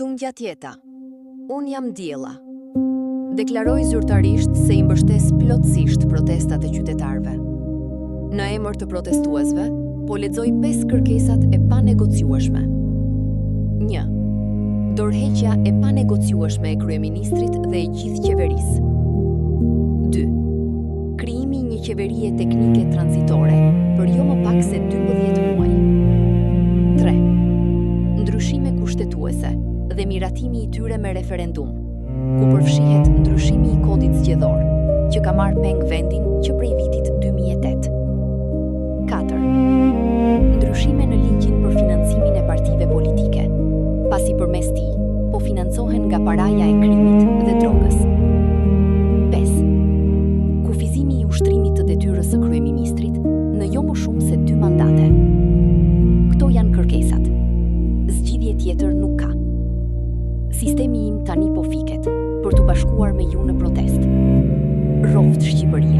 Tungjatjeta. Unë jam Diella. Deklaroj zyrtarisht se I mbështes plotësisht protestat e qytetarëve. Në emër të protestuesve, po lexoj 5 kërkesat e panegociueshme. 1. Dorëheqja e panegociueshme e kryeministrit dhe e gjithë qeverisë. 2. Krijimi I një qeverie teknike tranzitore për jo më pak se 12 muaj. 3. Ndryshime kushtetuese dhe miratimi I tyre me referendum, ku përfshihet ndryshimi I kodit zgjedhor, që ka marrë peng vendin që prej vitit 2008. 4. Ndryshime në ligjin për financimin e partive politike, pasi përmes tij po financohen nga paraja e krimit dhe drogës. 5. Kufizimi I ushtrimit të detyrës së kryeministrit në jo më shumë se 2 mandate. Këto janë kërkesat. Zgjidhje tjetër nuk ka. Sistemi im tani po fiket për t'u bashkuar me ju në protest. Rovt Shqipëri.